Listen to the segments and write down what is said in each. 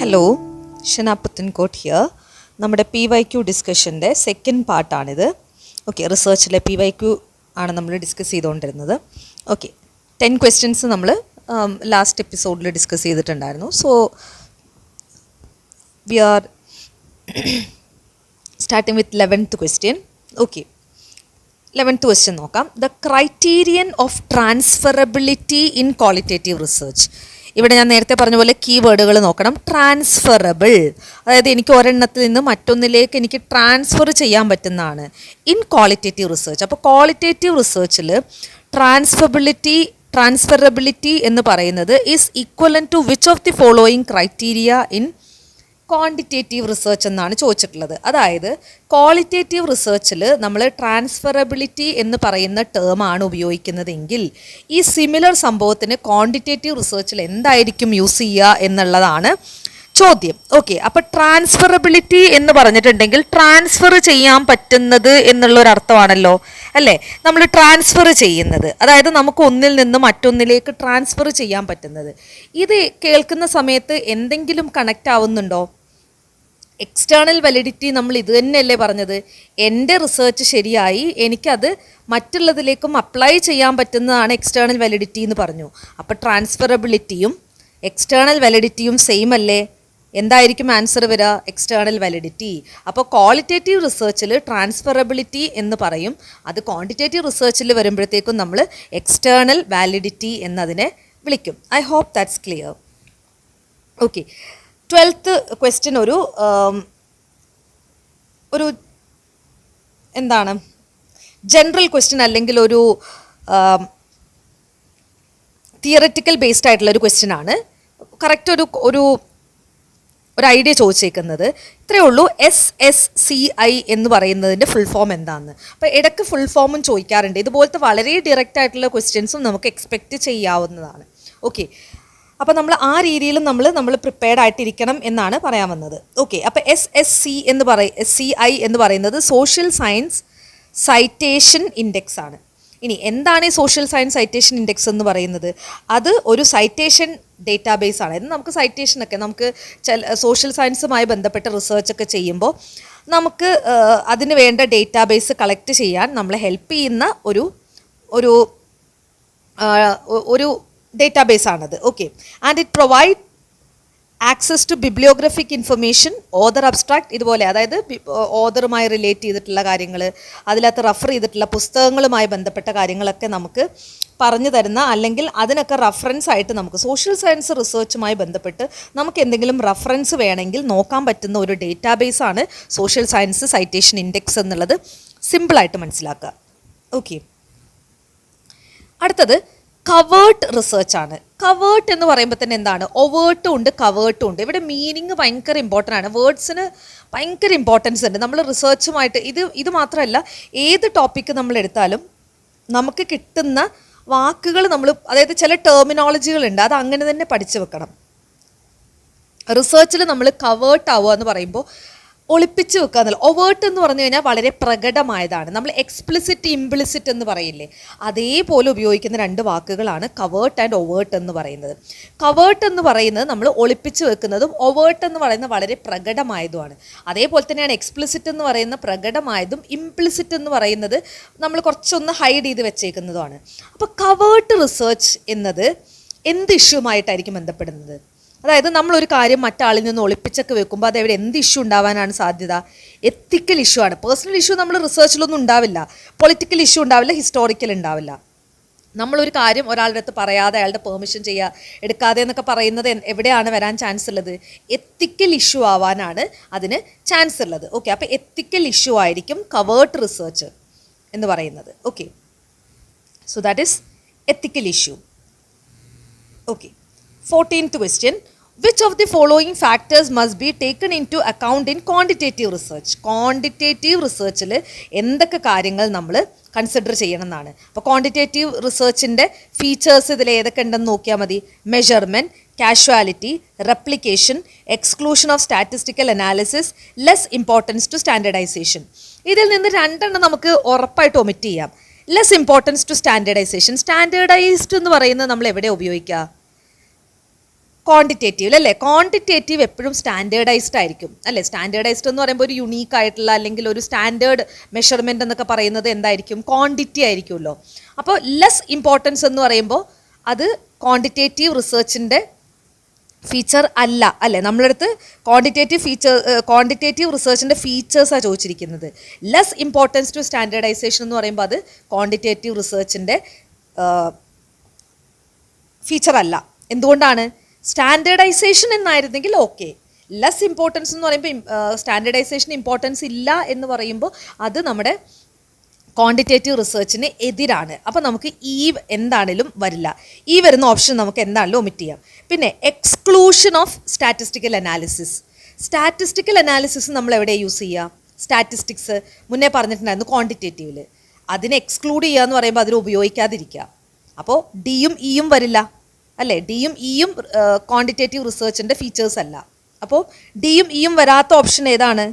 Hello, Shana Puthenkott here. നമ്മുടെ PYQ ഡിസ്കഷൻ്റെ second പാർട്ടാണിത്. ഓക്കെ, റിസർച്ചിലെ PYQ ആണ് നമ്മൾ ഡിസ്കസ് ചെയ്തുകൊണ്ടിരുന്നത്. ഓക്കെ, 10 ക്വസ്റ്റ്യൻസ് നമ്മൾ ലാസ്റ്റ് എപ്പിസോഡിൽ ഡിസ്കസ് ചെയ്തിട്ടുണ്ടായിരുന്നു. So we are starting with 11th question. Okay, 11th question നോക്കാം. The criterion of transferability in qualitative research. ഇവിടെ ഞാൻ നേരത്തെ പറഞ്ഞ പോലെ കീവേഡുകൾ നോക്കണം. ട്രാൻസ്ഫറബിൾ, അതായത് എനിക്ക് ഒരെണ്ണത്തിൽ നിന്ന് മറ്റൊന്നിലേക്ക് എനിക്ക് ട്രാൻസ്ഫർ ചെയ്യാൻ പറ്റുന്നതാണ് ഇൻ ക്വാളിറ്റേറ്റീവ് റിസർച്ച്. അപ്പോൾ ക്വാളിറ്റേറ്റീവ് റിസർച്ചിൽ ട്രാൻസ്ഫറബിലിറ്റി എന്ന് പറയുന്നത് is equivalent to which of the following criteria in quantitative research എന്നാണ് ചോദിച്ചിട്ടുള്ളത്. അതായത് ക്വാളിറ്റേറ്റീവ് റിസർച്ചിൽ നമ്മൾ ട്രാൻസ്ഫറബിലിറ്റി എന്ന് പറയുന്ന ടേമാണ് ഉപയോഗിക്കുന്നതെങ്കിൽ ഈ സിമിലർ സംഭവത്തിന് ക്വാണ്ടിറ്റേറ്റീവ് റിസർച്ചിൽ എന്തായിരിക്കും യൂസ് ചെയ്യുക എന്നുള്ളതാണ് ചോദ്യം. ഓക്കെ, അപ്പോൾ ട്രാൻസ്ഫറബിലിറ്റി എന്ന് പറഞ്ഞിട്ടുണ്ടെങ്കിൽ ട്രാൻസ്ഫർ ചെയ്യാൻ പറ്റുന്നത് എന്നുള്ളൊരർത്ഥമാണല്ലോ അല്ലേ. നമ്മൾ ട്രാൻസ്ഫർ ചെയ്യുന്നത്, അതായത് നമുക്ക് ഒന്നിൽ നിന്ന് മറ്റൊന്നിലേക്ക് ട്രാൻസ്ഫർ ചെയ്യാൻ പറ്റുന്നത്. ഇത് കേൾക്കുന്ന സമയത്ത് എന്തെങ്കിലും കണക്റ്റ് ആവുന്നുണ്ടോ? എക്സ്റ്റേണൽ വാലിഡിറ്റി നമ്മൾ ഇത് തന്നെയല്ലേ പറഞ്ഞത്. എൻ്റെ റിസർച്ച് ശരിയായി, എനിക്കത് മറ്റുള്ളതിലേക്കും അപ്ലൈ ചെയ്യാൻ പറ്റുന്നതാണ് എക്സ്റ്റേണൽ വാലിഡിറ്റി എന്ന് പറഞ്ഞു. അപ്പോൾ ട്രാൻസ്ഫറബിലിറ്റിയും എക്സ്റ്റേണൽ വാലിഡിറ്റിയും സെയിം അല്ലേ? എന്തായിരിക്കും ആൻസർ വരിക? External validity. അപ്പോൾ ക്വാളിറ്റേറ്റീവ് റിസർച്ചിൽ ട്രാൻസ്ഫറബിലിറ്റി എന്ന് പറയും, അത് ക്വാണ്ടിറ്റേറ്റീവ് റിസർച്ചിൽ വരുമ്പോഴത്തേക്കും നമ്മൾ എക്സ്റ്റേണൽ വാലിഡിറ്റി എന്നതിനെ വിളിക്കും. I hope that's clear. Okay, 12th question ഒരു എന്താണ് ജനറൽ ക്വസ്റ്റ്യൻ അല്ലെങ്കിൽ ഒരു തിയററ്റിക്കൽ ബേസ്ഡ് ആയിട്ടുള്ള ഒരു ക്വസ്റ്റ്യൻ ആണ്. കറക്റ്റ് ഒരു ഐഡിയ ചോദിച്ചേക്കുന്നത് ഇത്രയേ ഉള്ളൂ. SSCI എന്ന് പറയുന്നതിൻ്റെ ഫുൾ ഫോം എന്താണെന്ന്. അപ്പോൾ ഇടയ്ക്ക് ഫുൾ ഫോമും ചോദിക്കാറുണ്ട്. ഇതുപോലത്തെ വളരെ ഡയറക്റ്റ് ആയിട്ടുള്ള ക്വസ്റ്റ്യൻസും നമുക്ക് എക്സ്പെക്റ്റ് ചെയ്യാവുന്നതാണ്. ഓക്കെ, അപ്പോൾ നമ്മൾ ആ രീതിയിലും നമ്മൾ പ്രിപ്പയർഡ് ആയിട്ടിരിക്കണം എന്നാണ് പറയാൻ വന്നത്. ഓക്കെ, അപ്പോൾ SCI എന്ന് പറയുന്നത് സോഷ്യൽ സയൻസ് സൈറ്റേഷൻ ഇൻഡെക്സ് ആണ്. ഇനി എന്താണ് ഈ സോഷ്യൽ സയൻസ് സൈറ്റേഷൻ ഇൻഡെക്സ് എന്ന് പറയുന്നത്? അത് ഒരു സൈറ്റേഷൻ ഡേറ്റാബേസ് ആണ്. ഇത് നമുക്ക് സൈറ്റേഷനൊക്കെ നമുക്ക് സോഷ്യൽ സയൻസുമായി ബന്ധപ്പെട്ട റിസർച്ചൊക്കെ ചെയ്യുമ്പോൾ നമുക്ക് അതിന് വേണ്ട ഡേറ്റാബേസ് കളക്ട് ചെയ്യാൻ നമ്മളെ ഹെൽപ്പ് ചെയ്യുന്ന ഒരു ഡേറ്റാബേസ് ആണത്. Okay, and it provide access to bibliographic information, author abstract, ഇതുപോലെ അതായത് ഓതറുമായി റിലേറ്റ് ചെയ്തിട്ടുള്ള കാര്യങ്ങൾ, അതിനകത്ത് റെഫർ ചെയ്തിട്ടുള്ള പുസ്തകങ്ങളുമായി ബന്ധപ്പെട്ട കാര്യങ്ങളൊക്കെ നമുക്ക് പറഞ്ഞു തരുന്ന, അല്ലെങ്കിൽ അതിനൊക്കെ റഫറൻസ് ആയിട്ട് നമുക്ക് സോഷ്യൽ സയൻസ് റിസർച്ചുമായി ബന്ധപ്പെട്ട് നമുക്ക് എന്തെങ്കിലും റഫറൻസ് വേണമെങ്കിൽ നോക്കാൻ പറ്റുന്ന ഒരു ഡേറ്റാബേസ് ആണ് സോഷ്യൽ സയൻസ് സൈറ്റേഷൻ ഇൻഡെക്സ് എന്നുള്ളത് സിമ്പിളായിട്ട് മനസ്സിലാക്കുക. ഓക്കെ, അടുത്തത് കവേർട്ട് റിസർച്ച് ആണ്. കവേർട്ട് എന്ന് പറയുമ്പോൾ തന്നെ എന്താണ്? ഒവേർട്ടും ഉണ്ട് കവേർട്ടും ഉണ്ട്. ഇവിടെ മീനിങ് ഭയങ്കര ഇമ്പോർട്ടൻ്റ് ആണ്. വേർഡ്സിന് ഭയങ്കര ഇമ്പോർട്ടൻസ് ഉണ്ട്. നമ്മൾ റിസർച്ചുമായിട്ട് ഇത് മാത്രമല്ല, ഏത് ടോപ്പിക്ക് നമ്മൾ എടുത്താലും നമുക്ക് കിട്ടുന്ന വാക്കുകൾ അതായത് ചില ടെർമിനോളജികളുണ്ട്, അത് അങ്ങനെ തന്നെ പഠിച്ചു വെക്കണം. റിസർച്ചിൽ നമ്മൾ കവേർട്ട് ആവുക എന്ന് പറയുമ്പോൾ ഒളിപ്പിച്ച് വെക്കുക എന്നല്ല. ഒവേർട്ട് എന്ന് പറഞ്ഞു കഴിഞ്ഞാൽ വളരെ പ്രകടമായതാണ്. നമ്മൾ എക്സ്പ്ലിസിറ്റ് ഇംപ്ലിസിറ്റ് എന്ന് പറയില്ലേ, അതേപോലെ ഉപയോഗിക്കുന്ന 2 വാക്കുകളാണ് കവേർട്ട് ആൻഡ് ഒവേർട്ട് എന്ന് പറയുന്നത്. കവേർട്ട് എന്ന് പറയുന്നത് നമ്മൾ ഒളിപ്പിച്ച് വെക്കുന്നതും ഒവേർട്ട് എന്ന് പറയുന്നത് വളരെ പ്രകടമായതുമാണ്. അതേപോലെ തന്നെയാണ് എക്സ്പ്ലിസിറ്റ് എന്ന് പറയുന്ന പ്രകടമായതും ഇംപ്ലിസിറ്റ് എന്ന് പറയുന്നത് നമ്മൾ കുറച്ചൊന്ന് ഹൈഡ് ചെയ്ത് വെച്ചേക്കുന്നതുമാണ്. അപ്പോൾ കവേർട്ട് റിസർച്ച് എന്നത് എന്ത് ഇഷ്യൂമായിട്ടായിരിക്കും ബന്ധപ്പെടുന്നത്? അതായത് നമ്മളൊരു കാര്യം മറ്റാളിൽ നിന്ന് ഒളിപ്പിച്ചൊക്കെ വെക്കുമ്പോൾ അതെവിടെ എന്ത് ഇഷ്യൂ ഉണ്ടാവാനാണ് സാധ്യത? എത്തിക്കൽ ഇഷ്യൂ ആണ്. പേഴ്സണൽ ഇഷ്യൂ നമ്മൾ റിസർച്ചിലൊന്നും ഉണ്ടാവില്ല, പൊളിറ്റിക്കൽ ഇഷ്യൂ ഉണ്ടാവില്ല, ഹിസ്റ്റോറിക്കൽ ഉണ്ടാവില്ല. നമ്മളൊരു കാര്യം ഒരാളുടെ അടുത്ത് പറയാതെ അയാളുടെ പെർമിഷൻ എടുക്കാതെ എന്നൊക്കെ പറയുന്നത് എവിടെയാണ് വരാൻ ചാൻസ് ഉള്ളത്? എത്തിക്കൽ ഇഷ്യൂ ആവാനാണ് അതിന് ചാൻസ് ഉള്ളത്. ഓക്കെ, അപ്പോൾ എത്തിക്കൽ ഇഷ്യൂ ആയിരിക്കും കവേർട്ട് റിസർച്ച് എന്ന് പറയുന്നത്. Okay, so that is ethical issue. Okay, 14th question. Which of the following factors must be taken into account in quantitative research? Quantitative റിസർച്ചിൽ എന്തൊക്കെ കാര്യങ്ങൾ നമ്മൾ കൺസിഡർ ചെയ്യണം എന്നാണ്. അപ്പോൾ ക്വാണ്ടിറ്റേറ്റീവ് റിസർച്ചിൻ്റെ ഫീച്ചേഴ്സ് ഇതിൽ ഏതൊക്കെ ഉണ്ടെന്ന് നോക്കിയാൽ മതി. Measurement, causality, replication, exclusion of statistical analysis, less importance to standardisation. ഇതിൽ നിന്ന് 2 നമുക്ക് ഉറപ്പായിട്ട് ഒമിറ്റ് ചെയ്യാം. Less importance to standardisation. Standardised എന്ന് പറയുന്നത് നമ്മൾ എവിടെ ഉപയോഗിക്കുക? ക്വാണ്ടിറ്റേറ്റീവ് അല്ലേ? ക്വാണ്ടിറ്റേറ്റീവ് എപ്പോഴും സ്റ്റാൻഡേർഡൈസ്ഡ് ആയിരിക്കും അല്ലേ? സ്റ്റാൻഡേർഡൈസ്ഡ് എന്ന് പറയുമ്പോൾ ഒരു യുണീക്ക് ആയിട്ടുള്ള അല്ലെങ്കിൽ ഒരു സ്റ്റാൻഡേർഡ് മെഷർമെൻ്റ് എന്നൊക്കെ പറയുന്നത് എന്തായിരിക്കും? ക്വാണ്ടിറ്റി ആയിരിക്കുമല്ലോ. അപ്പോൾ ലെസ് ഇമ്പോർട്ടൻസ് എന്ന് പറയുമ്പോൾ അത് ക്വാണ്ടിറ്റേറ്റീവ് റിസർച്ചിൻ്റെ ഫീച്ചർ അല്ല അല്ലേ? നമ്മളടുത്ത് ക്വാണ്ടിറ്റേറ്റീവ് റിസർച്ചിൻ്റെ ഫീച്ചേഴ്സാണ് ചോദിച്ചിരിക്കുന്നത്. ലെസ് ഇമ്പോർട്ടൻസ് ടു സ്റ്റാൻഡേർഡൈസേഷൻ എന്ന് പറയുമ്പോൾ അത് ക്വാണ്ടിറ്റേറ്റീവ് റിസർച്ചിൻ്റെ ഫീച്ചർ അല്ല. എന്തുകൊണ്ടാണ്? സ്റ്റാൻഡേർഡൈസേഷൻ എന്നായിരുന്നെങ്കിൽ ഓക്കെ. ലെസ് ഇമ്പോർട്ടൻസ് എന്ന് പറയുമ്പോൾ സ്റ്റാൻഡേർഡൈസേഷൻ ഇമ്പോർട്ടൻസ് ഇല്ല എന്ന് പറയുമ്പോൾ അത് നമ്മുടെ ക്വാണ്ടിറ്റേറ്റീവ് റിസർച്ചിന് എതിരാണ്. അപ്പോൾ നമുക്ക് ഈ എന്താണേലും വരില്ല. ഈ വരുന്ന ഓപ്ഷൻ നമുക്ക് എന്താണേലും ഒമിറ്റ് ചെയ്യാം. പിന്നെ exclusion of statistical analysis. Statistical analysis നമ്മൾ എവിടെ യൂസ് ചെയ്യുക? സ്റ്റാറ്റിസ്റ്റിക്സ് മുന്നേ പറഞ്ഞിട്ടുണ്ടായിരുന്നു ക്വാണ്ടിറ്റേറ്റീവിൽ. അതിനെ എക്സ്ക്ലൂഡ് ചെയ്യുക എന്ന് പറയുമ്പോൾ അതിന് ഉപയോഗിക്കാതിരിക്കുക. അപ്പോൾ ഡിയും ഇയും വരില്ല അല്ലേ? ഡിയും ഇയും ക്വാണ്ടിറ്റേറ്റീവ് റിസർച്ചിൻ്റെ ഫീച്ചേഴ്സ് അല്ല. അപ്പോൾ ഡിയും ഇയും വരാത്ത ഓപ്ഷൻ ഏതാണ്?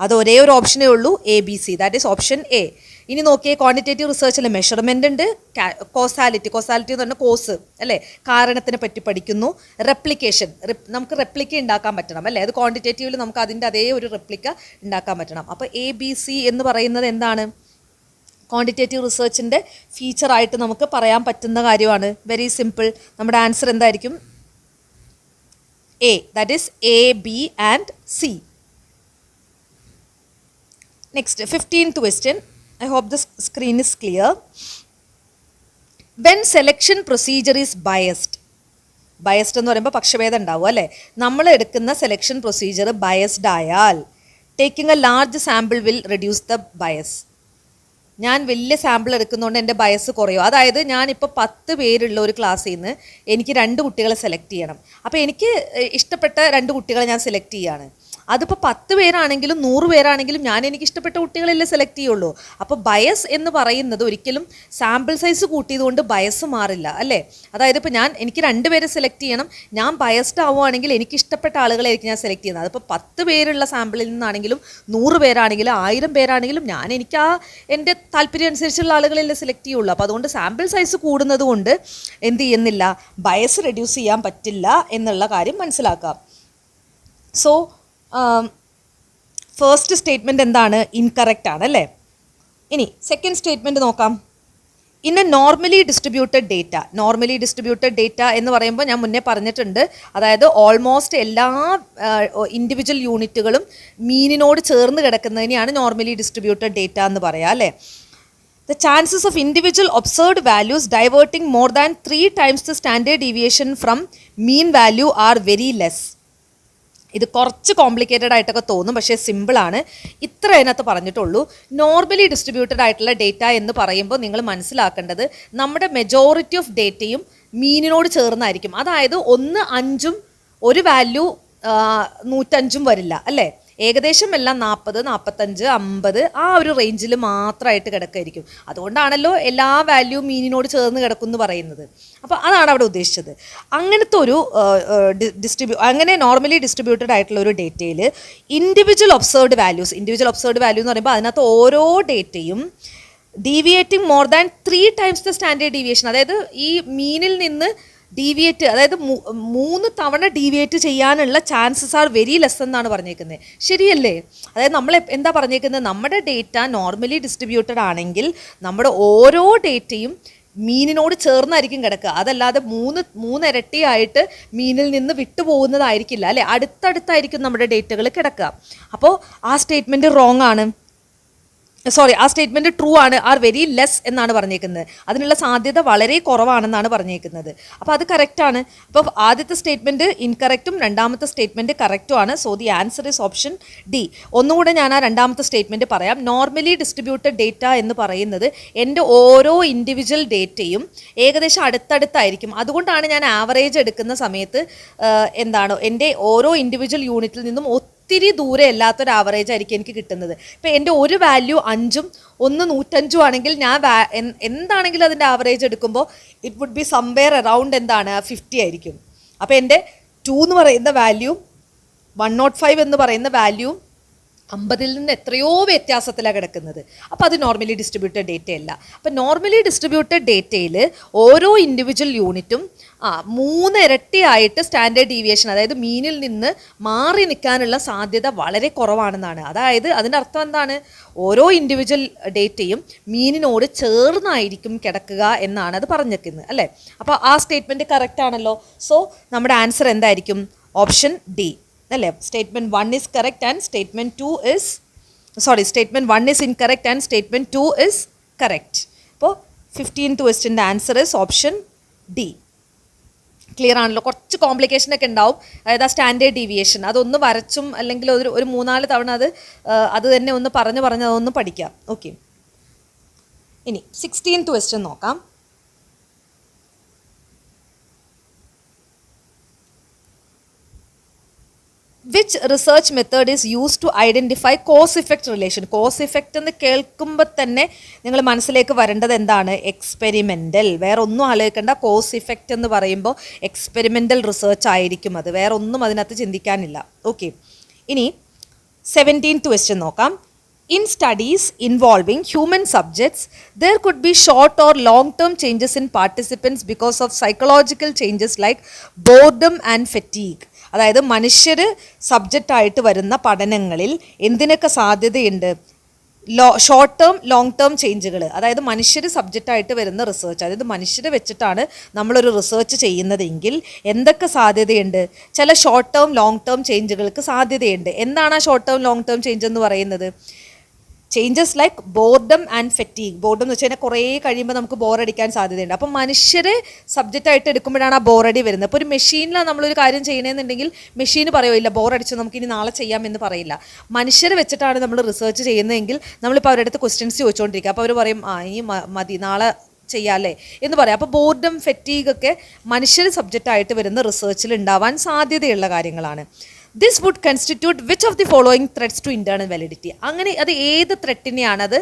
അത് ഒരേ ഒരു ഓപ്ഷനേ ഉള്ളൂ, ABC, that is option A. ഇനി നോക്കിയേ, ക്വാണ്ടിറ്റേറ്റീവ് റിസർച്ചിൽ മെഷർമെൻ്റ് ഉണ്ട്, കോസാലിറ്റി എന്ന് പറഞ്ഞാൽ കോസ് അല്ലേ, കാരണത്തിനെ പറ്റി പഠിക്കുന്നു, റെപ്ലിക്കേഷൻ, നമുക്ക് റെപ്ലിക്ക ഉണ്ടാക്കാൻ പറ്റണം അല്ലേ? അത് ക്വാണ്ടിറ്റേറ്റീവിൽ നമുക്ക് അതിൻ്റെ അതേ ഒരു റെപ്ലിക്ക ഉണ്ടാക്കാൻ പറ്റണം. അപ്പോൾ ABC എന്ന് പറയുന്നത് എന്താണ്? ക്വാണ്ടിറ്റേറ്റീവ് റിസർച്ചിൻ്റെ ഫീച്ചറായിട്ട് നമുക്ക് പറയാൻ പറ്റുന്ന കാര്യമാണ്. Very simple. നമ്മുടെ ആൻസർ എന്തായിരിക്കും? A, that is A, B and C. Next 15th question. I hope the screen is clear. When selection procedure is biased എന്ന് പറയുമ്പോൾ പക്ഷഭേദം ഉണ്ടാവും അല്ലേ? നമ്മൾ എടുക്കുന്ന സെലക്ഷൻ പ്രൊസീജിയർ ബയസ്ഡ് ആയാൽ taking A large sample will reduce the bias. ഞാൻ വലിയ sample എടുക്കുന്നതുകൊണ്ട് എൻ്റെ ബയസ് കുറയും. അതായത് ഞാനിപ്പോൾ 10 പേരുള്ള ഒരു ക്ലാസ്സിൽ നിന്ന് എനിക്ക് 2 കുട്ടികളെ സെലക്ട് ചെയ്യണം. അപ്പോൾ എനിക്ക് ഇഷ്ടപ്പെട്ട 2 കുട്ടികളെ ഞാൻ സെലക്ട് ചെയ്യുകയാണ്. അതിപ്പോൾ 10 പേരാണെങ്കിലും 100 പേരാണെങ്കിലും ഞാൻ എനിക്ക് ഇഷ്ടപ്പെട്ട കുട്ടികളല്ലേ സെലക്ട് ചെയ്യുള്ളൂ. അപ്പോൾ ബയസ് എന്ന് പറയുന്നത് ഒരിക്കലും സാമ്പിൾ സൈസ് കൂട്ടിയതുകൊണ്ട് ബയസ് മാറില്ല അല്ലേ? അതായത് ഇപ്പോൾ എനിക്ക് 2 പേരെ സെലക്ട് ചെയ്യണം, ഞാൻ ബയസ്ഡ് ആവുകയാണെങ്കിൽ എനിക്ക് ഇഷ്ടപ്പെട്ട ആളുകളായിരിക്കും ഞാൻ സെലക്ട് ചെയ്യുന്നത്. അതിപ്പോൾ 10 പേരുള്ള സാമ്പിളിൽ നിന്നാണെങ്കിലും 100 പേരാണെങ്കിലും 1000 പേരാണെങ്കിലും എനിക്ക് എൻ്റെ താല്പര്യം അനുസരിച്ചുള്ള ആളുകളല്ലേ സെലക്ട് ചെയ്യുള്ളൂ. അപ്പോൾ അതുകൊണ്ട് സാമ്പിൾ സൈസ് കൂടുന്നത് കൊണ്ട് എന്ത് ചെയ്യുന്നില്ല, ബയസ് റെഡ്യൂസ് ചെയ്യാൻ പറ്റില്ല എന്നുള്ള കാര്യം മനസ്സിലാക്കാം. സോ ഫസ്റ്റ് സ്റ്റേറ്റ്മെൻറ്റ് എന്താണ്? ഇൻകറക്റ്റ് ആണ് അല്ലേ? ഇനി സെക്കൻഡ് സ്റ്റേറ്റ്മെൻറ്റ് നോക്കാം. In A normally distributed data എന്ന് പറയുമ്പോൾ ഞാൻ മുന്നേ പറഞ്ഞിട്ടുണ്ട്, അതായത് ഓൾമോസ്റ്റ് എല്ലാ ഇൻഡിവിജ്വൽ യൂണിറ്റുകളും മീനിനോട് ചേർന്ന് കിടക്കുന്നതിനെയാണ് നോർമലി ഡിസ്ട്രിബ്യൂട്ടഡ് ഡേറ്റ എന്ന് പറയാം അല്ലേ? The chances of individual observed values diverting more than 3 times the standard deviation from mean value are very less. ഇത് കുറച്ച് കോംപ്ലിക്കേറ്റഡ് ആയിട്ടൊക്കെ തോന്നും, പക്ഷേ സിമ്പിളാണ്. ഇത്ര അതിനകത്ത് പറഞ്ഞിട്ടുള്ളൂ. നോർമലി ഡിസ്ട്രിബ്യൂട്ടഡ് ആയിട്ടുള്ള ഡേറ്റ എന്ന് പറയുമ്പോൾ നിങ്ങൾ മനസ്സിലാക്കേണ്ടത് നമ്മുടെ മെജോറിറ്റി ഓഫ് ഡേറ്റയും മീനിനോട് ചേർന്നായിരിക്കും. അതായത് 1, 5 ഒരു വാല്യൂ 105 വരില്ല അല്ലേ? ഏകദേശം എല്ലാം 40, 45, 50 ആ ഒരു റേഞ്ചിൽ മാത്രമായിട്ട് കിടക്കായിരിക്കും. അതുകൊണ്ടാണല്ലോ എല്ലാ വാല്യൂ മീനിനോട് ചേർന്ന് കിടക്കും എന്ന് പറയുന്നത്. അപ്പോൾ അതാണ് അവിടെ ഉദ്ദേശിച്ചത്. അങ്ങനത്തെ ഒരു അങ്ങനെ നോർമലി ഡിസ്ട്രിബ്യൂട്ടഡ് ആയിട്ടുള്ള ഒരു ഡേറ്റയിൽ ഇൻഡിവിജ്വൽ ഒബ്സർവ്ഡ് വാല്യൂ എന്ന് പറയുമ്പോൾ അതിനകത്ത് ഓരോ ഡേറ്റയും deviating more than 3 times the standard deviation, അതായത് ഈ മീനിൽ നിന്ന് ഡീവിയേറ്റ്, അതായത് 3 തവണ ഡീവിയേറ്റ് ചെയ്യാനുള്ള ചാൻസസ് ആർ വെരി ലെസ് എന്നാണ് പറഞ്ഞേക്കുന്നത്. ശരിയല്ലേ? അതായത് നമ്മൾ എന്താ പറഞ്ഞേക്കുന്നത്, നമ്മുടെ ഡേറ്റ നോർമലി ഡിസ്ട്രിബ്യൂട്ടഡ് ആണെങ്കിൽ നമ്മുടെ ഓരോ ഡേറ്റയും മീനിനോട് ചേർന്നായിരിക്കും കിടക്കുക. അതല്ലാതെ 3 ഇരട്ടിയായിട്ട് മീനിൽ നിന്ന് വിട്ടുപോകുന്നതായിരിക്കില്ല അല്ലേ? അടുത്തടുത്തായിരിക്കും നമ്മുടെ ഡേറ്റകൾ കിടക്കുക. അപ്പോൾ ആ സ്റ്റേറ്റ്മെൻറ്റ് റോങ് ആണ്. ആ സ്റ്റേറ്റ്മെൻറ്റ് ട്രൂ ആണ്. ആർ വെരി ലെസ് എന്നാണ് പറഞ്ഞേക്കുന്നത്. അതിനുള്ള സാധ്യത വളരെ കുറവാണെന്നാണ് പറഞ്ഞേക്കുന്നത്. അപ്പോൾ അത് കറക്റ്റാണ്. അപ്പോൾ ആദ്യത്തെ സ്റ്റേറ്റ്മെൻറ്റ് ഇൻകറക്റ്റും രണ്ടാമത്തെ സ്റ്റേറ്റ്മെൻറ്റ് കറക്റ്റും ആണ്. So the answer is option D. ഒന്നുകൂടെ ഞാൻ ആ രണ്ടാമത്തെ സ്റ്റേറ്റ്മെൻറ്റ് പറയാം. നോർമലി ഡിസ്ട്രിബ്യൂട്ടഡ് ഡേറ്റ എന്ന് പറയുന്നത് എൻ്റെ ഓരോ ഇൻഡിവിജ്വൽ ഡേറ്റയും ഏകദേശം അടുത്തടുത്തായിരിക്കും. അതുകൊണ്ടാണ് ഞാൻ ആവറേജ് എടുക്കുന്ന സമയത്ത് എൻ്റെ ഓരോ ഇൻഡിവിജ്വൽ യൂണിറ്റിൽ നിന്നും ഒത്തിരി ദൂരെ അല്ലാത്തൊരു ആവറേജ് ആയിരിക്കും എനിക്ക് കിട്ടുന്നത്. ഇപ്പോൾ എൻ്റെ ഒരു വാല്യൂ 5ഉം 1 105 ആണെങ്കിൽ ഞാൻ എന്താണെങ്കിലും അതിൻ്റെ ആവറേജ് എടുക്കുമ്പോൾ it would be somewhere around 50 ആയിരിക്കും. അപ്പോൾ എൻ്റെ 2 എന്ന് പറയുന്ന വാല്യൂ 105 എന്ന് പറയുന്ന വാല്യൂ 50 നിന്ന് എത്രയോ വ്യത്യാസത്തിലാണ് കിടക്കുന്നത്. അപ്പോൾ അത് നോർമലി ഡിസ്ട്രിബ്യൂട്ടഡ് ഡേറ്റ അല്ല. അപ്പോൾ നോർമലി ഡിസ്ട്രിബ്യൂട്ടഡ് ഡേറ്റയിൽ ഓരോ ഇൻഡിവിജ്വൽ യൂണിറ്റും 3 ഇരട്ടിയായിട്ട് സ്റ്റാൻഡേർഡ് ഡീവിയേഷൻ, അതായത് മീനിൽ നിന്ന് മാറി നിൽക്കാനുള്ള സാധ്യത വളരെ കുറവാണെന്നാണ്. അതായത് അതിൻ്റെ അർത്ഥം എന്താണ്? ഓരോ ഇൻഡിവിജ്വൽ ഡേറ്റയും മീനിനോട് ചേർന്നായിരിക്കും കിടക്കുക എന്നാണ് അത് പറഞ്ഞിരിക്കുന്നത്, അല്ലേ? അപ്പോൾ ആ സ്റ്റേറ്റ്മെൻറ്റ് കറക്റ്റ് ആണല്ലോ. സോ നമ്മുടെ ആൻസർ എന്തായിരിക്കും? ഓപ്ഷൻ ഡി അല്ലേ? Statement 1 is correct and statement 1 is incorrect and statement 2 is correct. അപ്പോൾ 15th ക്വസ്റ്റ്യൻ്റെ answer is option D. Clear ആണല്ലോ? കുറച്ച് കോംപ്ലിക്കേഷനൊക്കെ ഉണ്ടാവും. അതായത് ആ സ്റ്റാൻഡേർഡ് ഡീവിയേഷൻ അതൊന്ന് വരച്ചും അല്ലെങ്കിൽ ഒരു 3-4 തവണ അത് തന്നെ ഒന്ന് പറഞ്ഞ് അതൊന്ന് പഠിക്കാം. ഓക്കെ, ഇനി 16th ക്വസ്റ്റ്യൻ നോക്കാം. Which research method is use to identify cause effect relation? Cause effect എന്ന് കേൾക്കുമ്പോൾ തന്നെ നിങ്ങൾ മനസ്സിലേക്ക് വരേണ്ടത് എന്താണ്? എക്സ്പെരിമെൻ്റൽ. വേറെ ഒന്നും ആലോചിക്കേണ്ട. കോസ് ഇഫക്റ്റ് എന്ന് പറയുമ്പോൾ എക്സ്പെരിമെൻ്റൽ റിസർച്ച് ആയിരിക്കും അത്. വേറെ ഒന്നും അതിനകത്ത് ചിന്തിക്കാനില്ല. ഓക്കെ, ഇനി 17th ക്വസ്റ്റ്യൻ നോക്കാം. In studies involving human subjects, there could be short or long-term changes in participants because of psychological changes like boredom and fatigue. അതായത് മനുഷ്യർ സബ്ജക്റ്റായിട്ട് വരുന്ന പഠനങ്ങളിൽ എന്തിനൊക്കെ സാധ്യതയുണ്ട്? ഷോർട്ട് ടേം ലോങ് ടേം ചേഞ്ചുകൾ. അതായത് മനുഷ്യർ സബ്ജക്റ്റായിട്ട് വരുന്ന റിസർച്ച്, അതായത് മനുഷ്യരെ വെച്ചിട്ടാണ് നമ്മളൊരു റിസർച്ച് ചെയ്യുന്നതെങ്കിൽ എന്തൊക്കെ സാധ്യതയുണ്ട്? ചില ഷോർട്ട് ടേം ലോങ് ടേം ചേഞ്ചുകൾക്ക് സാധ്യതയുണ്ട്. എന്താണ് ആ short term long term change എന്ന് പറയുന്നത്? Changes like boredom and fatigue. Boredom എന്ന് വെച്ച് കഴിഞ്ഞാൽ കുറേ കഴിയുമ്പോൾ നമുക്ക് ബോറടിക്കാൻ സാധ്യതയുണ്ട്. അപ്പം മനുഷ്യരെ സബ്ജക്റ്റായിട്ട് എടുക്കുമ്പോഴാണ് ആ ബോറടി വരുന്നത്. അപ്പോൾ ഒരു മെഷീനിലാണ് നമ്മളൊരു കാര്യം ചെയ്യണമെന്നുണ്ടെങ്കിൽ മെഷീന് പറയുമില്ല ബോറടിച്ചു നമുക്കിനി നാളെ ചെയ്യാം എന്ന് പറയില്ല. മനുഷ്യരെ വെച്ചിട്ടാണ് നമ്മൾ റിസർച്ച് ചെയ്യുന്നതെങ്കിൽ നമ്മളിപ്പോൾ അവരുടെ അടുത്ത് ക്വസ്റ്റ്യൻസ് ചോദിച്ചുകൊണ്ടിരിക്കുക. അപ്പോൾ അവർ പറയും ഇനി മതി നാളെ ചെയ്യാമല്ലേ എന്ന് പറയാം. അപ്പോൾ ബോർഡം ഫെറ്റീഗ് ഒക്കെ മനുഷ്യർ സബ്ജക്റ്റായിട്ട് വരുന്ന റിസർച്ചിൽ ഉണ്ടാവാൻ സാധ്യതയുള്ള കാര്യങ്ങളാണ്. This would constitute which of the following threats to internal validity? അങ്ങനെ അത് ഏത് ത്രെറ്റിനെയാണ് അത്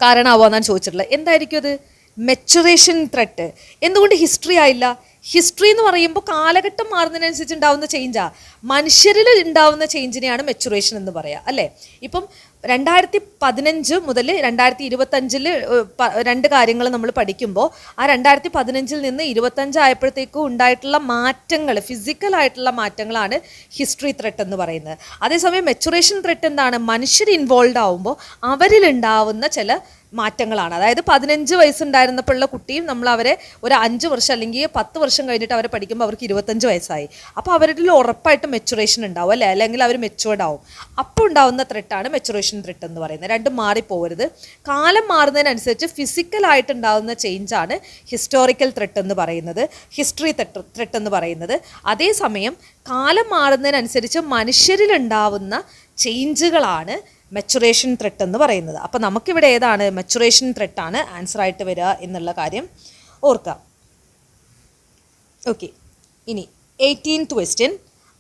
കാരണമാവാന്നാണ് ചോദിച്ചിട്ടുള്ളത്. എന്തായിരിക്കും അത്? Maturation threat. എന്തുകൊണ്ട് ഹിസ്റ്ററി ആയില്ല? ഹിസ്റ്ററി എന്ന് പറയുമ്പോൾ കാലഘട്ടം മാറുന്നതിനനുസരിച്ച് ഉണ്ടാവുന്ന ചേഞ്ചാണ്. മനുഷ്യരിൽ ഉണ്ടാവുന്ന ചേഞ്ചിനെയാണ് മെച്ചുറേഷൻ എന്ന് പറയുക, അല്ലേ? ഇപ്പം 2015 മുതൽ 2025 2 കാര്യങ്ങൾ നമ്മൾ പഠിക്കുമ്പോൾ ആ 2015 നിന്ന് 25 ആയപ്പോഴത്തേക്കും ഉണ്ടായിട്ടുള്ള മാറ്റങ്ങൾ, ഫിസിക്കലായിട്ടുള്ള മാറ്റങ്ങളാണ് ഹിസ്റ്ററി ത്രെറ്റ് എന്ന് പറയുന്നത്. അതേസമയം മെച്ചുറേഷൻ ത്രെറ്റ് എന്താണ്? മനുഷ്യർ ഇൻവോൾവ് ആവുമ്പോൾ അവരിലുണ്ടാവുന്ന ചില മാറ്റങ്ങളാണ്. അതായത് 15 വയസ്സുണ്ടായിരുന്നപ്പോഴുള്ള കുട്ടിയും നമ്മൾ അവരെ ഒരു 5 വർഷം അല്ലെങ്കിൽ 10 വർഷം കഴിഞ്ഞിട്ട് അവരെ പഠിക്കുമ്പോൾ അവർക്ക് 25 വയസ്സായി. അപ്പോൾ അവരിൽ ഉറപ്പായിട്ടും മെച്ചുറേഷൻ ഉണ്ടാവും, അല്ലേ? അല്ലെങ്കിൽ അവർ മെച്ചുവേർഡ് ആവും. അപ്പോൾ ഉണ്ടാവുന്ന ത്രെറ്റാണ് മെച്ചുറേഷൻ ത്രെറ്റ് എന്ന് പറയുന്നത്. രണ്ടും മാറിപ്പോകരുത്. കാലം മാറുന്നതിനനുസരിച്ച് ഫിസിക്കലായിട്ട് ഉണ്ടാകുന്ന ചേഞ്ചാണ് ഹിസ്റ്റോറിക്കൽ ത്രെറ്റ് എന്ന് പറയുന്നത്, ഹിസ്റ്ററി ത്രെറ്റ് എന്ന് പറയുന്നത്. അതേസമയം കാലം മാറുന്നതിനനുസരിച്ച് മനുഷ്യരിലുണ്ടാവുന്ന ചേഞ്ചുകളാണ് മെച്ചുറേഷൻ ത്രെറ്റ് എന്ന് പറയുന്നത്. അപ്പോൾ നമുക്കിവിടെ ഏതാണ്? മെച്ചുറേഷൻ ത്രെറ്റാണ് ആൻസർ ആയിട്ട് വരിക എന്നുള്ള കാര്യം ഓർക്കാം. ഓക്കെ, ഇനി 18th question.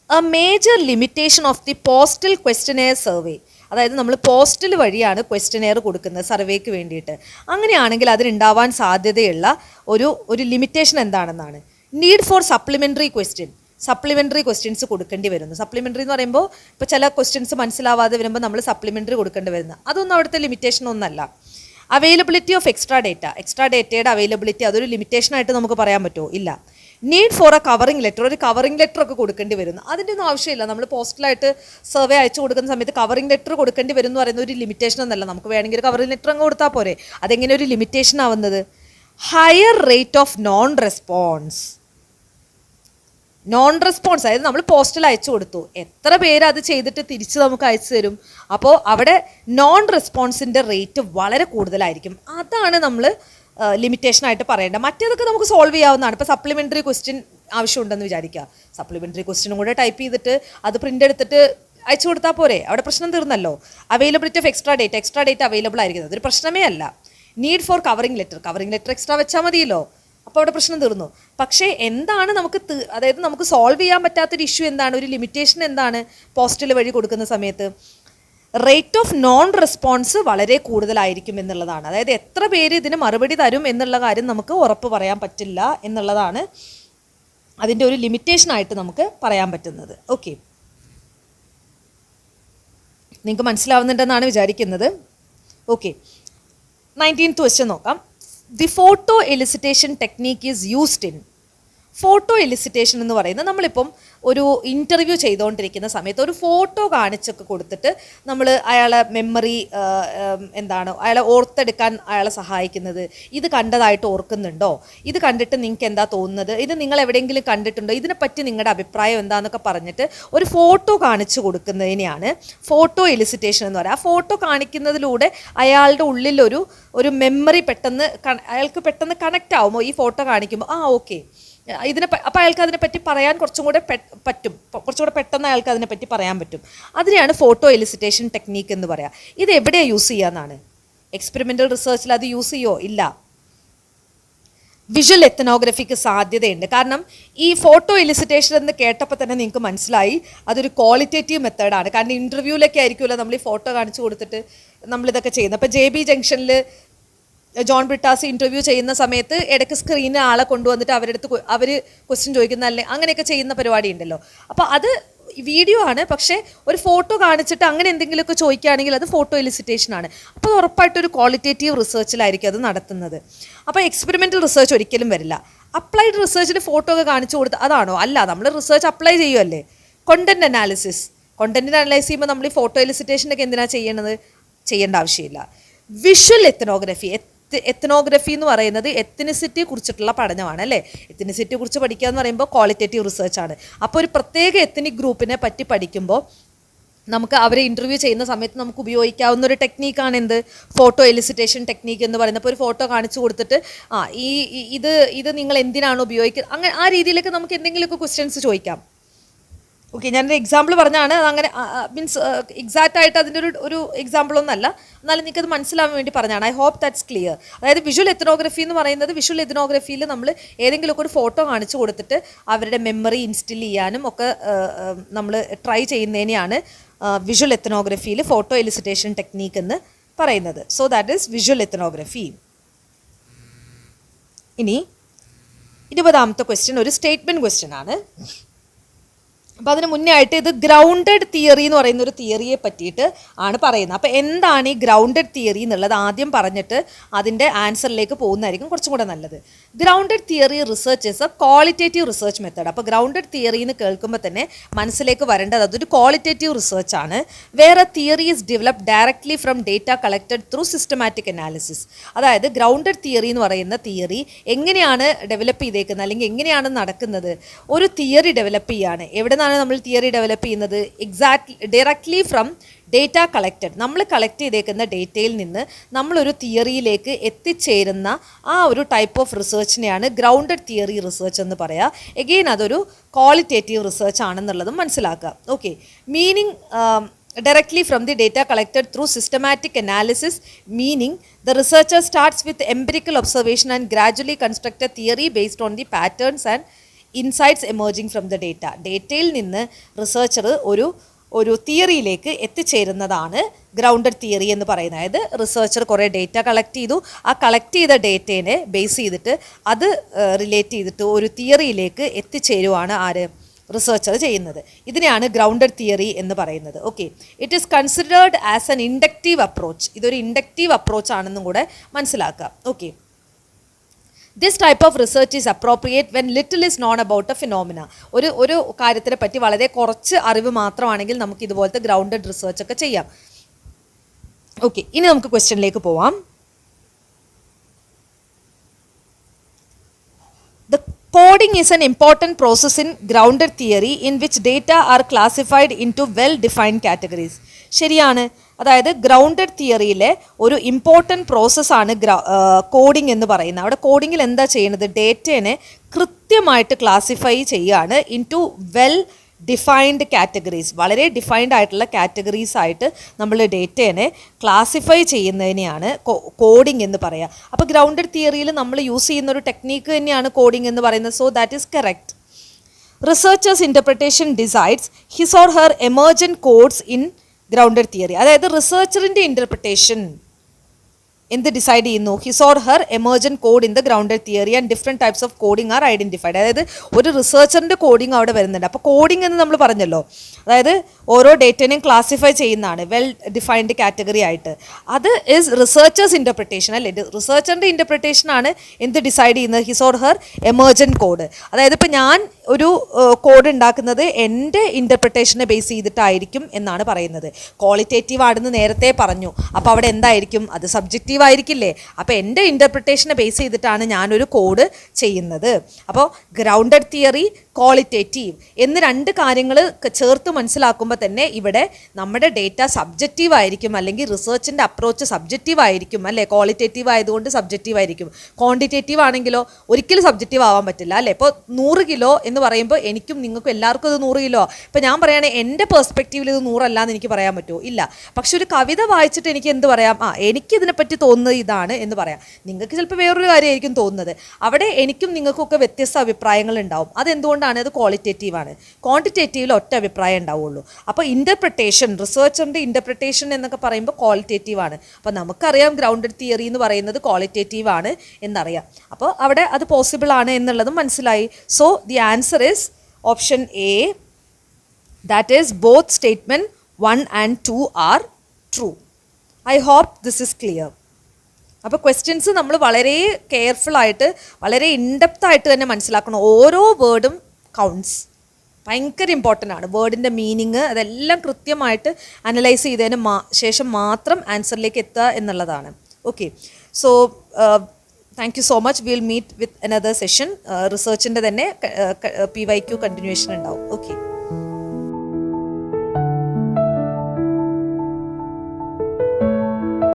A major limitation of the postal questionnaire survey. അതായത് നമ്മൾ പോസ്റ്റൽ വഴിയാണ് ക്വസ്റ്റനെയർ കൊടുക്കുന്നത് സർവേക്ക് വേണ്ടിയിട്ട്. അങ്ങനെയാണെങ്കിൽ അതിനുണ്ടാവാൻ സാധ്യതയുള്ള ഒരു ലിമിറ്റേഷൻ എന്താണെന്നാണ്? Need for supplementary question. Supplementary questions കൊടുക്കേണ്ടി വരുന്നു. സപ്ലിമെൻ്ററി എന്ന് പറയുമ്പോൾ ഇപ്പോൾ ചില ക്വസ്റ്റ്യൻസ് മനസ്സിലാവാതെ വരുമ്പോൾ നമ്മൾ സപ്ലിമെൻ്ററി കൊടുക്കേണ്ടി വരുന്നത്, അതൊന്നും അവിടുത്തെ ലിമിറ്റേഷൻ ഒന്നല്ല. അവൈലബിലിറ്റി ഓഫ് എക്സ്ട്രാ ഡേറ്റയുടെ അവൈലബിലിറ്റി അതൊരു ലിമിറ്റേഷനായിട്ട് നമുക്ക് പറയാൻ പറ്റുമോ? ഇല്ല. Need for A covering letter. ഒരു കവറിംഗ് ലെറ്റർ ഒക്കെ കൊടുക്കേണ്ടി വരുന്നു. അതിൻ്റെ ഒന്നും ആവശ്യമില്ല. നമ്മൾ പോസ്റ്റലായിട്ട് സർവേ അയച്ചു കൊടുക്കുന്ന സമയത്ത് കവറിംഗ് ലെറ്റർ കൊടുക്കേണ്ടി വരും എന്ന് പറയുന്ന ഒരു ലിമിറ്റേഷൻ ഒന്നല്ല. നമുക്ക് വേണമെങ്കിൽ കവറിംഗ് ലെറ്റർ അങ്ങ് കൊടുത്താൽ പോരെ. അതെങ്ങനെ ഒരു ലിമിറ്റേഷൻ ആവുന്നത്? Higher rate of non response. അതായത് നമ്മൾ പോസ്റ്റൽ അയച്ചു കൊടുത്തു, എത്ര പേര് അത് ചെയ്തിട്ട് തിരിച്ച് നമുക്ക് അയച്ചു തരും? അപ്പോൾ അവിടെ നോൺ റെസ്പോൺസിൻ്റെ റേറ്റ് വളരെ കൂടുതലായിരിക്കും. അതാണ് നമ്മൾ ലിമിറ്റേഷനായിട്ട് പറയേണ്ടത്. മറ്റേതൊക്കെ നമുക്ക് സോൾവ് ചെയ്യാവുന്നതാണ്. ഇപ്പോൾ സപ്ലിമെൻ്ററി ക്വസ്റ്റ്യൻ ആവശ്യമുണ്ടെന്ന് വിചാരിക്കുക. സപ്ലിമെൻ്ററി ക്വസ്റ്റ്യനും കൂടെ ടൈപ്പ് ചെയ്തിട്ട് അത് പ്രിൻ്റ് എടുത്തിട്ട് അയച്ചു കൊടുത്താൽ പോരെ, അവിടെ പ്രശ്നം തീർന്നല്ലോ. Availability of extra data available ആയിരിക്കുന്നത് അതൊരു പ്രശ്നമേ അല്ല. Need for covering letter extra വെച്ചാൽ മതിയല്ലോ, അപ്പോൾ അവിടെ പ്രശ്നം തീർന്നു. പക്ഷേ എന്താണ് നമുക്ക് അതായത് നമുക്ക് സോൾവ് ചെയ്യാൻ പറ്റാത്തൊരു ഇഷ്യൂ എന്താണ്? ഒരു ലിമിറ്റേഷൻ എന്താണ്? പോസ്റ്റൽ വഴി കൊടുക്കുന്ന സമയത്ത് റേറ്റ് ഓഫ് നോൺ റെസ്പോൺസ് വളരെ കൂടുതലായിരിക്കും എന്നുള്ളതാണ്. അതായത് എത്ര പേര് ഇതിന് മറുപടി തരും എന്നുള്ള കാര്യം നമുക്ക് ഉറപ്പ് പറയാൻ പറ്റില്ല എന്നുള്ളതാണ് അതിൻ്റെ ഒരു ലിമിറ്റേഷനായിട്ട് നമുക്ക് പറയാൻ പറ്റുന്നത്. ഓക്കെ, നിങ്ങൾക്ക് മനസ്സിലാവുന്നുണ്ടെന്നാണ് വിചാരിക്കുന്നത്. ഓക്കെ, 19th ക്വസ്റ്റ്യൻ നോക്കാം. The photo elicitation technique is used in. Photo elicitation എന്ന് പറയുന്നത് നമ്മളിപ്പം ഒരു ഇൻ്റർവ്യൂ ചെയ്തുകൊണ്ടിരിക്കുന്ന സമയത്ത് ഒരു ഫോട്ടോ കാണിച്ചൊക്കെ കൊടുത്തിട്ട് നമ്മൾ അയാളെ മെമ്മറി അയാളെ ഓർത്തെടുക്കാൻ അയാളെ സഹായിക്കുന്നത്. ഇത് കണ്ടതായിട്ട് ഓർക്കുന്നുണ്ടോ, ഇത് കണ്ടിട്ട് നിങ്ങൾക്ക് എന്താ തോന്നുന്നത്, ഇത് നിങ്ങൾ എവിടെയെങ്കിലും കണ്ടിട്ടുണ്ടോ, ഇതിനെപ്പറ്റി നിങ്ങളുടെ അഭിപ്രായം എന്താണെന്നൊക്കെ പറഞ്ഞിട്ട് ഒരു ഫോട്ടോ കാണിച്ചു കൊടുക്കുന്നതിനെയാണ് ഫോട്ടോ എലിസിറ്റേഷൻ എന്ന് പറയുക. ആ ഫോട്ടോ കാണിക്കുന്നതിലൂടെ അയാളുടെ ഉള്ളിലൊരു മെമ്മറി അയാൾക്ക് പെട്ടെന്ന് കണക്റ്റ് ആവുമോ ഈ ഫോട്ടോ കാണിക്കുമ്പോൾ, ഓക്കെ അപ്പോൾ അയാൾക്ക് അതിനെപ്പറ്റി പറയാൻ കുറച്ചും കൂടെ പെട്ടെന്ന് അയാൾക്ക് അതിനെപ്പറ്റി പറയാൻ പറ്റും. അതിനെയാണ് ഫോട്ടോ എലിസിറ്റേഷൻ ടെക്നീക്ക് എന്ന് പറയാം. ഇത് എവിടെയാണ് യൂസ് ചെയ്യാന്നാണ്? എക്സ്പെരിമെൻ്റൽ റിസർച്ചിൽ അത് യൂസ് ചെയ്യുമോ? ഇല്ല. വിഷ്വൽ എത്തനോഗ്രഫിക്ക് സാധ്യതയുണ്ട്. കാരണം ഈ ഫോട്ടോ എലിസിറ്റേഷൻ എന്ന് കേട്ടപ്പോൾ തന്നെ നിങ്ങൾക്ക് മനസ്സിലായി അതൊരു ക്വാളിറ്റേറ്റീവ് മെത്തേഡാണ്. കാരണം ഇൻ്റർവ്യൂവിലൊക്കെ ആയിരിക്കുമല്ലോ നമ്മൾ ഈ ഫോട്ടോ കാണിച്ചു കൊടുത്തിട്ട് നമ്മളിതൊക്കെ ചെയ്യുന്നത്. അപ്പോൾ JB ജംഗ്ഷനിൽ ജോൺ ബ്രിട്ടാസ് ഇൻ്റർവ്യൂ ചെയ്യുന്ന സമയത്ത് ഇടയ്ക്ക് സ്ക്രീനിൽ ആളെ കൊണ്ടുവന്നിട്ട് അവർ ക്വസ്റ്റ്യൻ ചോദിക്കുന്നതല്ലേ, അങ്ങനെയൊക്കെ ചെയ്യുന്ന പരിപാടി ഉണ്ടല്ലോ. അപ്പോൾ അത് വീഡിയോ ആണ്, പക്ഷേ ഒരു ഫോട്ടോ കാണിച്ചിട്ട് അങ്ങനെ എന്തെങ്കിലുമൊക്കെ ചോദിക്കുകയാണെങ്കിൽ അത് ഫോട്ടോ എലിസിറ്റേഷൻ ആണ്. അപ്പോൾ ഉറപ്പായിട്ടൊരു ക്വാളിറ്റേറ്റീവ് റിസർച്ചിലായിരിക്കും അത് നടത്തുന്നത്. അപ്പോൾ എക്സ്പെരിമെൻ്റൽ റിസർച്ച് ഒരിക്കലും വരില്ല. അപ്ലൈഡ് റിസർച്ചിൽ ഫോട്ടോ ഒക്കെ കാണിച്ചു കൊടുത്ത് അതാണോ? അല്ല, നമ്മൾ റിസർച്ച് അപ്ലൈ ചെയ്യുമല്ലേ. കണ്ടന്റ് അനാലിസിസ് അനലൈസ് ചെയ്യുമ്പോൾ നമ്മൾ ഈ ഫോട്ടോ എലിസിറ്റേഷനൊക്കെ എന്തിനാണ് ചെയ്യേണ്ട ആവശ്യമില്ല. വിഷ്വൽ എത്തനോഗ്രഫി എന്ന് പറയുന്നത് എത്തനിസിറ്റിയെ കുറിച്ചിട്ടുള്ള പഠനമാണ് അല്ലേ. എത്തനിസിറ്റിയെ കുറിച്ച് പഠിക്കുക എന്ന് പറയുമ്പോൾ ക്വാളിറ്റേറ്റീവ് റിസർച്ചാണ്. അപ്പോൾ ഒരു പ്രത്യേക എത്തനിക് ഗ്രൂപ്പിനെ പറ്റി പഠിക്കുമ്പോൾ നമുക്ക് അവരെ ഇൻ്റർവ്യൂ ചെയ്യുന്ന സമയത്ത് നമുക്ക് ഉപയോഗിക്കാവുന്ന ഒരു ടെക്നീക്കാണ് എന്ത്? ഫോട്ടോ എലിസിറ്റേഷൻ ടെക്നീക്ക് എന്ന് പറയുന്നത്. അപ്പോൾ ഒരു ഫോട്ടോ കാണിച്ചു കൊടുത്തിട്ട് ഇത് നിങ്ങൾ എന്തിനാണ് ഉപയോഗിക്കുന്നത്, അങ്ങനെ ആ രീതിയിലേക്ക് നമുക്ക് എന്തെങ്കിലുമൊക്കെ ക്വസ്റ്റ്യൻസ് ചോദിക്കാം. ഓക്കെ, ഞാനൊരു എക്സാമ്പിൾ പറഞ്ഞാണ്. അങ്ങനെ മീൻസ് എക്സാക്റ്റ് ആയിട്ട് അതിൻ്റെ ഒരു എക്സാമ്പിളൊന്നുമല്ല, എന്നാലും നിങ്ങൾക്കത് മനസ്സിലാവാൻ വേണ്ടി പറഞ്ഞാണ്. I hope that's clear. അതായത് വിഷ്വൽ എത്തനോഗ്രഫി എന്ന് പറയുന്നത്, വിഷ്വൽ എത്തനോഗ്രഫിയിൽ നമ്മൾ ഏതെങ്കിലുമൊക്കെ ഒരു ഫോട്ടോ കാണിച്ചു കൊടുത്തിട്ട് അവരുടെ മെമ്മറി ഇൻസ്റ്റിൽ ചെയ്യാനും ഒക്കെ നമ്മൾ try ചെയ്യുന്നതിനെയാണ് visual എത്തനോഗ്രഫിയിൽ photo elicitation technique എന്ന് പറയുന്നത്. So that is visual ethnography. ഇനി 20ാമത്തെ ക്വസ്റ്റ്യൻ ഒരു സ്റ്റേറ്റ്മെൻറ്റ് ക്വസ്റ്റ്യൻ ആണ്. അപ്പോൾ അതിന് മുന്നേ ആയിട്ട് ഇത് ഗ്രൗണ്ടഡ് തിയറി എന്ന് പറയുന്ന ഒരു തിയറിയെ പറ്റിയിട്ട് ആണ് പറയുന്നത്. അപ്പോൾ എന്താണ് ഈ ഗ്രൗണ്ടഡ് തിയറി എന്നുള്ളത് ആദ്യം പറഞ്ഞിട്ട് അതിൻ്റെ ആൻസറിലേക്ക് പോകുന്നതായിരിക്കും കുറച്ചും കൂടെ നല്ലത്. Grounded theory research is A qualitative research method. അപ്പോൾ ഗ്രൗണ്ടഡ് തിയറി എന്ന് കേൾക്കുമ്പോൾ തന്നെ മനസ്സിലേക്ക് വരേണ്ടത് അതൊരു ക്വാളിറ്റേറ്റീവ് റിസർച്ച് ആണ്. വേറെ theory is developed directly from data collected through systematic analysis. അതായത് ഗ്രൗണ്ടഡ് തിയറി എന്ന് പറയുന്ന തിയറി എങ്ങനെയാണ് ഡെവലപ്പ് ചെയ്തേക്കുന്നത്, അല്ലെങ്കിൽ എങ്ങനെയാണ് നടക്കുന്നത്? ഒരു തിയറി ഡെവലപ്പ് ചെയ്യുകയാണ്. എവിടെ നമ്മൾ തിയറി ഡെവലപ്പ് ചെയ്യുന്നത്? Directly from data collected. നമ്മൾ കളക്ട് ചെയ്തേക്കുന്ന ഡേറ്റയിൽ നിന്ന് നമ്മളൊരു തിയറിയിലേക്ക് എത്തിച്ചേരുന്ന ആ ഒരു ടൈപ്പ് ഓഫ് റിസർച്ചിനെയാണ് ഗ്രൗണ്ടഡ് തിയറി റിസർച്ച് എന്ന് പറയുക. എഗെയിൻ അതൊരു ക്വാളിറ്റേറ്റീവ് റിസർച്ച് ആണെന്നുള്ളതും മനസ്സിലാക്കുക. Okay, meaning directly from the data collected through systematic analysis, meaning the researcher starts with empirical observation and gradually construct a theory based on the patterns and insights emerging from the data. ഡേറ്റയിൽ നിന്ന് researcher ഒരു തിയറിയിലേക്ക് എത്തിച്ചേരുന്നതാണ് grounded theory എന്ന് പറയുന്നത്. അതായത് researcher കുറേ data collect ചെയ്തു, ആ collect ചെയ്ത ഡേറ്റേനെ ബേസ് ചെയ്തിട്ട് അത് റിലേറ്റ് ചെയ്തിട്ട് ഒരു തിയറിയിലേക്ക് എത്തിച്ചേരുവാണ് റിസർച്ചർ ചെയ്യുന്നത്. ഇതിനെയാണ് ഗ്രൗണ്ടഡ് തിയറി എന്ന് പറയുന്നത്. Okay, it is considered as an inductive approach. ഇതൊരു ഇൻഡക്റ്റീവ് അപ്രോച്ച് ആണെന്നും കൂടെ മനസ്സിലാക്കുക. Okay, this type of research is appropriate when little is known about A phenomena. ഒരു കാര്യത്തിനെ പറ്റി വളരെ കുറച്ച് അറിവ് മാത്രമാണെങ്കിൽ നമുക്ക് ഇതുപോലത്തെ ഗ്രൗണ്ടഡ് റിസർച്ച് ഒക്കെ ചെയ്യാം. ഓക്കെ, ഇനി നമുക്ക് ക്വസ്റ്റ്യനിലേക്ക് പോവാം. The coding is an important process in grounded theory in which data are classified into well-defined categories. ശരിയാണ്. അതായത് ഗ്രൗണ്ടഡ് തിയറിയിലെ ഒരു ഇമ്പോർട്ടൻറ്റ് പ്രോസസ്സാണ് കോഡിംഗ് എന്ന് പറയുന്നത്. അവിടെ കോഡിങ്ങിൽ എന്താ ചെയ്യുന്നത്? ഡേറ്റേനെ കൃത്യമായിട്ട് ക്ലാസിഫൈ ചെയ്യുകയാണ് into well defined categories. വളരെ ഡിഫൈൻഡ് ആയിട്ടുള്ള കാറ്റഗറീസ് ആയിട്ട് നമ്മൾ ഡേറ്റേനെ ക്ലാസിഫൈ ചെയ്യുന്നതിനെയാണ് കോഡിംഗ് എന്ന് പറയുക. അപ്പോൾ ഗ്രൗണ്ടഡ് തിയറിയിൽ നമ്മൾ യൂസ് ചെയ്യുന്ന ഒരു ടെക്നീക്ക് തന്നെയാണ് കോഡിംഗ് എന്ന് പറയുന്നത്. So that is correct. Researcher's interpretation decides his or her emergent codes in grounded theory. അതായത് റിസർച്ചറിൻ്റെ ഇൻ്റർപ്രിട്ടേഷൻ എന്ത് ഡിസൈഡ് ചെയ്യുന്നു? His or her emergent code in the grounded theory and different types of coding are identified. അതായത് ഒരു റിസർച്ചറിൻ്റെ coding അവിടെ വരുന്നുണ്ട്. അപ്പോൾ coding എന്ന് നമ്മൾ പറഞ്ഞല്ലോ, അതായത് ഓരോ ഡേറ്റനെയും ക്ലാസിഫൈ ചെയ്യുന്നതാണ് വെൽ ഡിഫൈൻഡ് കാറ്റഗറി ആയിട്ട്. അത് ഈസ് റിസർച്ചേഴ്സ് ഇൻ്റർപ്രിട്ടേഷൻ അല്ലേ. റിസർച്ചറിൻ്റെ ഇൻ്റർപ്രിട്ടേഷനാണ് എന്ത് ഡിസൈഡ് ചെയ്യുന്നത്? His or her emergent code. അതായത് ഇപ്പോൾ ഞാൻ ഒരു കോഡ് ഉണ്ടാക്കുന്നത് എൻ്റെ ഇൻ്റർപ്രിട്ടേഷനെ ബേസ് ചെയ്തിട്ടായിരിക്കും എന്നാണ് പറയുന്നത്. ക്വാളിറ്റേറ്റീവ് ആണെന്ന് നേരത്തെ പറഞ്ഞു. അപ്പോൾ അവിടെ എന്തായിരിക്കും? അത് സബ്ജക്റ്റീവ് ആയിരിക്കില്ലേ. അപ്പോൾ എൻ്റെ ഇൻ്റർപ്രിട്ടേഷനെ ബേസ് ചെയ്തിട്ടാണ് ഞാനൊരു കോഡ് ചെയ്യുന്നത്. അപ്പോൾ ഗ്രൗണ്ടഡ് തിയറി, ക്വാളിറ്റേറ്റീവ് എന്ന് രണ്ട് കാര്യങ്ങൾ ചേർത്ത് മനസ്സിലാക്കുമ്പോൾ തന്നെ ഇവിടെ നമ്മുടെ ഡേറ്റ സബ്ജക്റ്റീവ് ആയിരിക്കും, അല്ലെങ്കിൽ റിസർച്ചിൻ്റെ അപ്രോച്ച് സബ്ജക്റ്റീവ് ആയിരിക്കും അല്ലേ. ക്വാളിറ്റേറ്റീവ് ആയതുകൊണ്ട് സബ്ജക്റ്റീവ് ആയിരിക്കും. ക്വാണ്ടിറ്റേറ്റീവ് ആണെങ്കിലോ ഒരിക്കലും സബ്ജക്റ്റീവ് ആവാൻ പറ്റില്ല അല്ലേ. ഇപ്പോൾ 100 കിലോ എന്ന് പറയുമ്പോൾ എനിക്കും നിങ്ങൾക്കും എല്ലാവർക്കും ഇത് 100 കിലോ. ഇപ്പോൾ ഞാൻ പറയുകയാണെങ്കിൽ എൻ്റെ പെർസ്പെക്റ്റീവിൽ ഇത് 100 അല്ല എന്ന് എനിക്ക് പറയാൻ പറ്റുമോ? ഇല്ല. പക്ഷെ ഒരു കവിത വായിച്ചിട്ട് എനിക്ക് എന്ത് പറയാം? എനിക്കിതിനെപ്പറ്റി തോന്നുന്നത് ഇതാണ് എന്ന് പറയാം. നിങ്ങൾക്ക് ചിലപ്പോൾ വേറൊരു കാര്യമായിരിക്കും തോന്നുന്നത്. അവിടെ എനിക്കും നിങ്ങൾക്കൊക്കെ വ്യത്യസ്ത അഭിപ്രായങ്ങൾ ഉണ്ടാവും. അതെന്തുകൊണ്ടാണ്? അത് ക്വാളിറ്റേറ്റീവാണ്. ക്വാണ്ടിറ്റേറ്റീവിൽ ഒറ്റ അഭിപ്രായം ഉണ്ടാവുള്ളൂ. അപ്പോൾ ഇൻ്റർപ്രിട്ടേഷൻ, റിസർച്ചറിൻ്റെ ഇൻ്റർപ്രിട്ടേഷൻ എന്നൊക്കെ പറയുമ്പോൾ ക്വാളിറ്റേറ്റീവാണ്. അപ്പോൾ നമുക്കറിയാം ഗ്രൗണ്ടഡ് തിയറി എന്ന് പറയുന്നത് ക്വാളിറ്റേറ്റീവ് ആണ് എന്നറിയാം. അപ്പോൾ അവിടെ അത് പോസിബിൾ ആണ് എന്നുള്ളതും മനസ്സിലായി. So the answer is option A, that is both statement 1 and 2 are true. I hope this is clear. അപ്പോൾ ക്വസ്റ്റ്യൻസ് നമ്മൾ വളരെ കെയർഫുള്ളായിട്ട്, വളരെ ഇൻഡെപ്തായിട്ട് തന്നെ മനസ്സിലാക്കണം. ഓരോ വേർഡും കൗണ്ട്സ്, ഭയങ്കര ഇമ്പോർട്ടൻ്റ് ആണ്. വേർഡിൻ്റെ മീനിങ് അതെല്ലാം കൃത്യമായിട്ട് അനലൈസ് ചെയ്തതിന് ശേഷം മാത്രം ആൻസറിലേക്ക് എത്തുക എന്നുള്ളതാണ്. Okay, so thank you so much. Will meet with another session. റിസർച്ചിൻ്റെ തന്നെ PYQ കണ്ടിന്യൂവേഷൻ ഉണ്ടാവും. ഓക്കെ.